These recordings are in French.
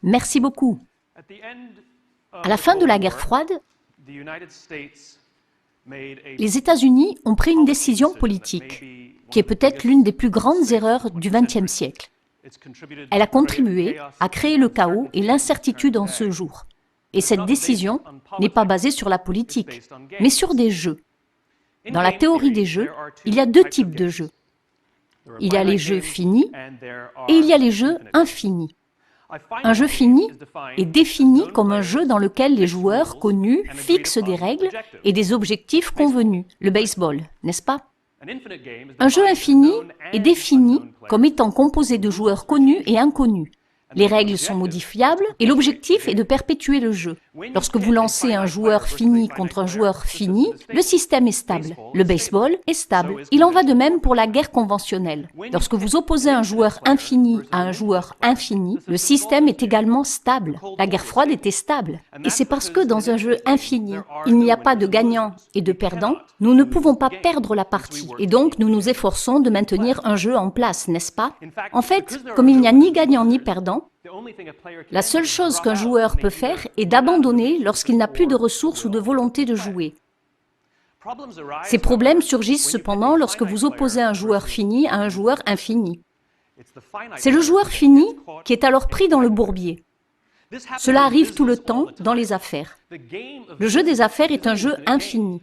Merci beaucoup. À la fin de la guerre froide, les États-Unis ont pris une décision politique, qui est peut-être l'une des plus grandes erreurs du XXe siècle. Elle a contribué à créer le chaos et l'incertitude en ce jour. Et cette décision n'est pas basée sur la politique, mais sur des jeux. Dans la théorie des jeux, il y a deux types de jeux. Il y a les jeux finis et il y a les jeux infinis. Un jeu fini est défini comme un jeu dans lequel les joueurs connus fixent des règles et des objectifs convenus, le baseball, n'est-ce pas? Un jeu infini est défini comme étant composé de joueurs connus et inconnus. Les règles sont modifiables et l'objectif est de perpétuer le jeu. Lorsque vous lancez un joueur fini contre un joueur fini, le système est stable. Le baseball est stable. Il en va de même pour la guerre conventionnelle. Lorsque vous opposez un joueur infini à un joueur infini, le système est également stable. La guerre froide était stable. Et c'est parce que dans un jeu infini, il n'y a pas de gagnant et de perdant, nous ne pouvons pas perdre la partie. Et donc, nous nous efforçons de maintenir un jeu en place, n'est-ce pas? En fait, comme il n'y a ni gagnant ni perdant, la seule chose qu'un joueur peut faire est d'abandonner lorsqu'il n'a plus de ressources ou de volonté de jouer. Ces problèmes surgissent cependant lorsque vous opposez un joueur fini à un joueur infini. C'est le joueur fini qui est alors pris dans le bourbier. Cela arrive tout le temps dans les affaires. Le jeu des affaires est un jeu infini.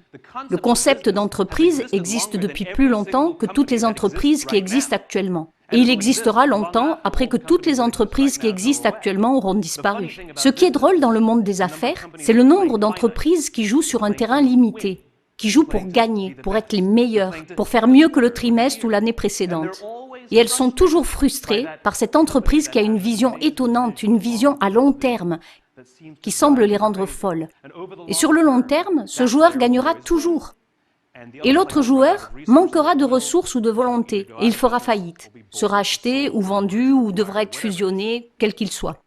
Le concept d'entreprise existe depuis plus longtemps que toutes les entreprises qui existent actuellement. Et il existera longtemps après que toutes les entreprises qui existent actuellement auront disparu. Ce qui est drôle dans le monde des affaires, c'est le nombre d'entreprises qui jouent sur un terrain limité, qui jouent pour gagner, pour être les meilleurs, pour faire mieux que le trimestre ou l'année précédente. Et elles sont toujours frustrées par cette entreprise qui a une vision étonnante, une vision à long terme, qui semble les rendre folles. Et sur le long terme, ce joueur gagnera toujours. Et l'autre joueur manquera de ressources ou de volonté, et il fera faillite, sera acheté ou vendu ou devra être fusionné, quel qu'il soit.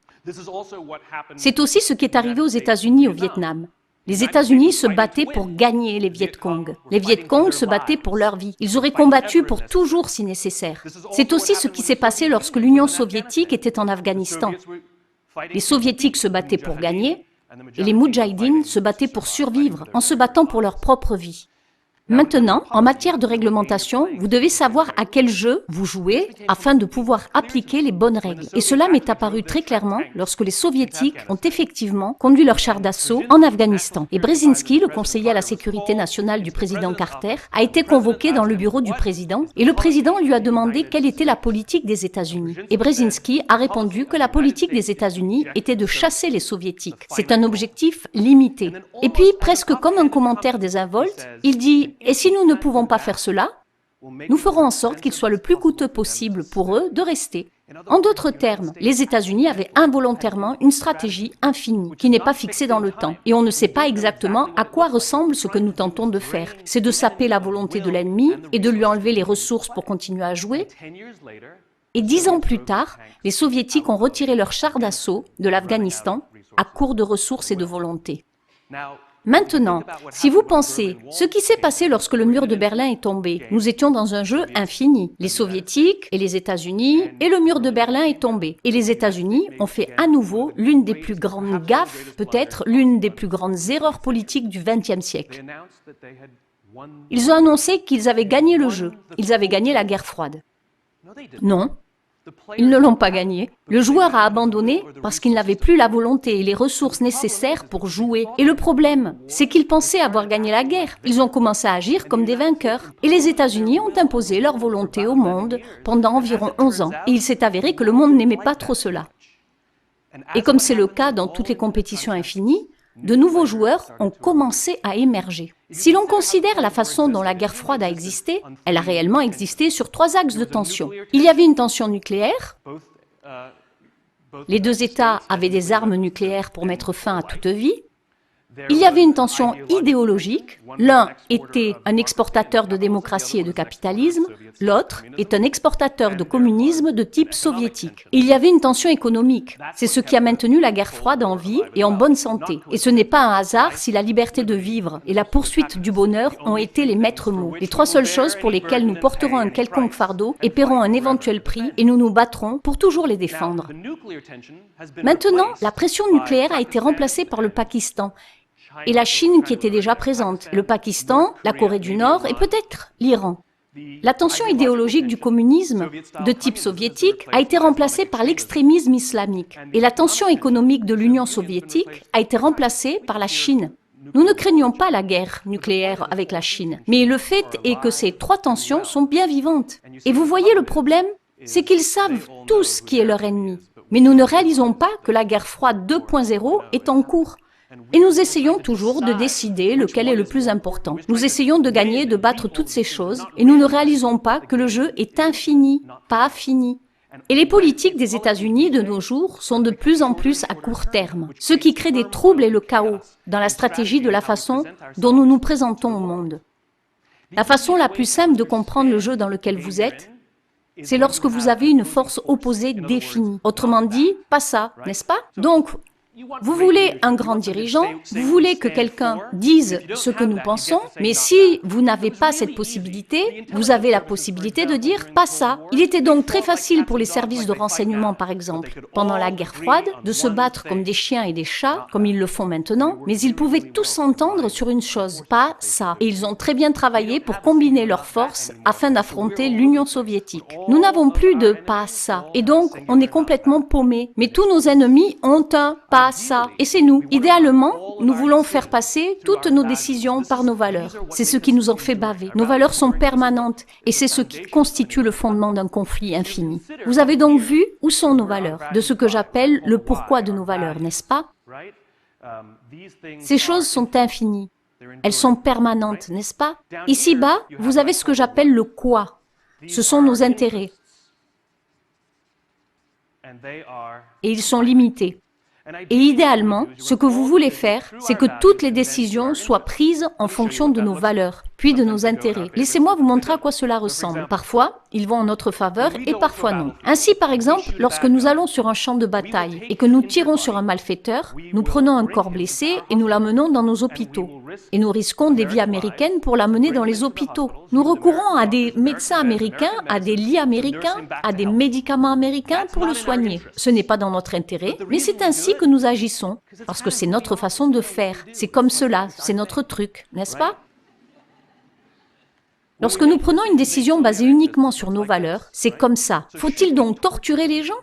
C'est aussi ce qui est arrivé aux États-Unis au Vietnam. Les États-Unis se battaient pour gagner les Viet Cong. Les Viet Cong se battaient pour leur vie. Ils auraient combattu pour toujours si nécessaire. C'est aussi ce qui s'est passé lorsque l'Union soviétique était en Afghanistan. Les Soviétiques se battaient pour gagner, et les Moudjahidines se battaient pour survivre, en se battant pour leur propre vie. Maintenant, en matière de réglementation, vous devez savoir à quel jeu vous jouez afin de pouvoir appliquer les bonnes règles. Et cela m'est apparu très clairement lorsque les Soviétiques ont effectivement conduit leur char d'assaut en Afghanistan. Et Brzezinski, le conseiller à la sécurité nationale du président Carter, a été convoqué dans le bureau du président et le président lui a demandé quelle était la politique des États-Unis. Et Brzezinski a répondu que la politique des États-Unis était de chasser les Soviétiques. C'est un objectif limité. Et puis, presque comme un commentaire désinvolte, il dit « Et si nous ne pouvons pas faire cela, nous ferons en sorte qu'il soit le plus coûteux possible pour eux de rester. » En d'autres termes, les États-Unis avaient involontairement une stratégie infinie, qui n'est pas fixée dans le temps. Et on ne sait pas exactement à quoi ressemble ce que nous tentons de faire. C'est de saper la volonté de l'ennemi et de lui enlever les ressources pour continuer à jouer. Et 10 ans plus tard, les Soviétiques ont retiré leur char d'assaut de l'Afghanistan à court de ressources et de volonté. Maintenant, si vous pensez, ce qui s'est passé lorsque le mur de Berlin est tombé, nous étions dans un jeu infini. Les Soviétiques et les États-Unis, et le mur de Berlin est tombé. Et les États-Unis ont fait à nouveau l'une des plus grandes gaffes, peut-être l'une des plus grandes erreurs politiques du XXe siècle. Ils ont annoncé qu'ils avaient gagné le jeu, ils avaient gagné la guerre froide. Non. Ils ne l'ont pas gagné. Le joueur a abandonné parce qu'il n'avait plus la volonté et les ressources nécessaires pour jouer. Et le problème, c'est qu'ils pensaient avoir gagné la guerre. Ils ont commencé à agir comme des vainqueurs. Et les États-Unis ont imposé leur volonté au monde pendant environ 11 ans. Et il s'est avéré que le monde n'aimait pas trop cela. Et comme c'est le cas dans toutes les compétitions infinies, de nouveaux joueurs ont commencé à émerger. Si l'on considère la façon dont la guerre froide a existé, elle a réellement existé sur 3 axes de tension. Il y avait une tension nucléaire. Les 2 États avaient des armes nucléaires pour mettre fin à toute vie. Il y avait une tension idéologique. L'un était un exportateur de démocratie et de capitalisme, l'autre est un exportateur de communisme de type soviétique. Et il y avait une tension économique. C'est ce qui a maintenu la guerre froide en vie et en bonne santé. Et ce n'est pas un hasard si la liberté de vivre et la poursuite du bonheur ont été les maîtres mots. Les trois seules choses pour lesquelles nous porterons un quelconque fardeau et paierons un éventuel prix et nous nous battrons pour toujours les défendre. Maintenant, la pression nucléaire a été remplacée par le Pakistan et la Chine qui était déjà présente, le Pakistan, la Corée du Nord et peut-être l'Iran. La tension idéologique du communisme de type soviétique a été remplacée par l'extrémisme islamique et la tension économique de l'Union soviétique a été remplacée par la Chine. Nous ne craignons pas la guerre nucléaire avec la Chine, mais le fait est que ces trois tensions sont bien vivantes. Et vous voyez le problème, c'est qu'ils savent tous qui est leur ennemi. Mais nous ne réalisons pas que la guerre froide 2.0 est en cours. Et nous essayons toujours de décider lequel est le plus important. Nous essayons de gagner, de battre toutes ces choses, et nous ne réalisons pas que le jeu est infini, pas fini. Et les politiques des États-Unis de nos jours sont de plus en plus à court terme, ce qui crée des troubles et le chaos dans la stratégie de la façon dont nous nous présentons au monde. La façon la plus simple de comprendre le jeu dans lequel vous êtes, c'est lorsque vous avez une force opposée définie. Autrement dit, pas ça, n'est-ce pas? Donc, vous voulez un grand dirigeant, vous voulez que quelqu'un dise ce que nous pensons, mais si vous n'avez pas cette possibilité, vous avez la possibilité de dire pas ça. Il était donc très facile pour les services de renseignement, par exemple, pendant la guerre froide, de se battre comme des chiens et des chats, comme ils le font maintenant, mais ils pouvaient tous s'entendre sur une chose, pas ça. Et ils ont très bien travaillé pour combiner leurs forces afin d'affronter l'Union soviétique. Nous n'avons plus de pas ça, et donc on est complètement paumés. Mais tous nos ennemis ont un pas ça. Et c'est nous. Idéalement, nous voulons faire passer toutes nos décisions par nos valeurs. C'est ce qui nous en fait baver. Nos valeurs sont permanentes et c'est ce qui constitue le fondement d'un conflit infini. Vous avez donc vu où sont nos valeurs, de ce que j'appelle le pourquoi de nos valeurs, n'est-ce pas? Ces choses sont infinies. Elles sont permanentes, n'est-ce pas? Ici-bas, vous avez ce que j'appelle le quoi. Ce sont nos intérêts. Et ils sont limités. Et idéalement, ce que vous voulez faire, c'est que toutes les décisions soient prises en fonction de nos valeurs, puis de nos intérêts. Laissez-moi vous montrer à quoi cela ressemble. Parfois, ils vont en notre faveur et parfois non. Ainsi, par exemple, lorsque nous allons sur un champ de bataille et que nous tirons sur un malfaiteur, nous prenons un corps blessé et nous l'amenons dans nos hôpitaux. Et nous risquons des vies américaines pour l'amener dans les hôpitaux. Nous recourons à des médecins américains, à des lits américains, à des médicaments américains pour le soigner. Ce n'est pas dans notre intérêt, mais c'est ainsi que nous agissons, parce que c'est notre façon de faire. C'est comme cela, c'est notre truc, n'est-ce pas? Lorsque nous prenons une décision basée uniquement sur nos valeurs, c'est comme ça. Faut-il donc torturer les gens?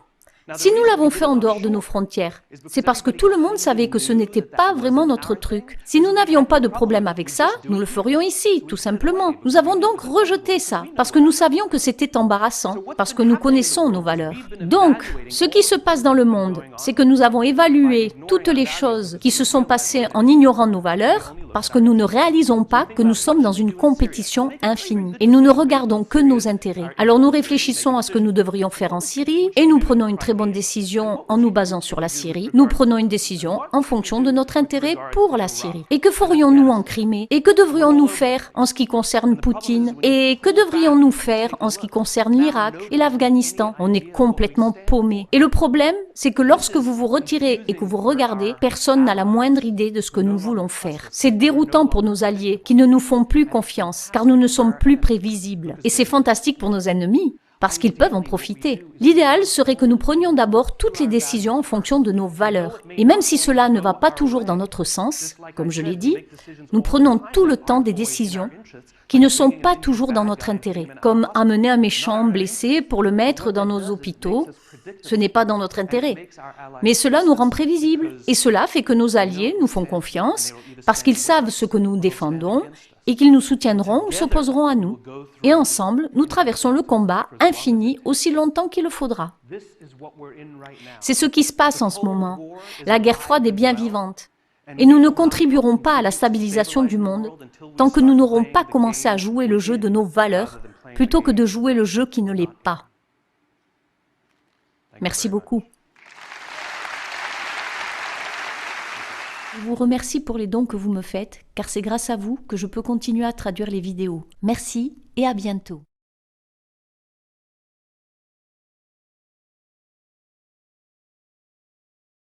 Si nous l'avons fait en dehors de nos frontières, c'est parce que tout le monde savait que ce n'était pas vraiment notre truc. Si nous n'avions pas de problème avec ça, nous le ferions ici, tout simplement. Nous avons donc rejeté ça, parce que nous savions que c'était embarrassant, parce que nous connaissons nos valeurs. Donc, ce qui se passe dans le monde, c'est que nous avons évalué toutes les choses qui se sont passées en ignorant nos valeurs, parce que nous ne réalisons pas que nous sommes dans une compétition infinie. Et nous ne regardons que nos intérêts. Alors nous réfléchissons à ce que nous devrions faire en Syrie, et nous prenons une très bonne décision en nous basant sur la Syrie. Nous prenons une décision en fonction de notre intérêt pour la Syrie. Et que ferions-nous en Crimée? Et que devrions-nous faire en ce qui concerne Poutine? Et que devrions-nous faire en ce qui concerne l'Irak et l'Afghanistan? On est complètement paumés. Et le problème, c'est que lorsque vous vous retirez et que vous regardez, personne n'a la moindre idée de ce que nous voulons faire. C'est déroutant pour nos alliés qui ne nous font plus confiance, car nous ne sommes plus prévisibles. Et c'est fantastique pour nos ennemis, parce qu'ils peuvent en profiter. L'idéal serait que nous prenions d'abord toutes les décisions en fonction de nos valeurs. Et même si cela ne va pas toujours dans notre sens, comme je l'ai dit, nous prenons tout le temps des décisions qui ne sont pas toujours dans notre intérêt, comme amener un méchant blessé pour le mettre dans nos hôpitaux. Ce n'est pas dans notre intérêt. Mais cela nous rend prévisibles. Et cela fait que nos alliés nous font confiance parce qu'ils savent ce que nous défendons et qu'ils nous soutiendront ou s'opposeront à nous. Et ensemble, nous traversons le combat infini aussi longtemps qu'il le faudra. C'est ce qui se passe en ce moment. La guerre froide est bien vivante. Et nous ne contribuerons pas à la stabilisation du monde tant que nous n'aurons pas commencé à jouer le jeu de nos valeurs plutôt que de jouer le jeu qui ne l'est pas. Merci beaucoup. Je vous remercie pour les dons que vous me faites, car c'est grâce à vous que je peux continuer à traduire les vidéos. Merci et à bientôt.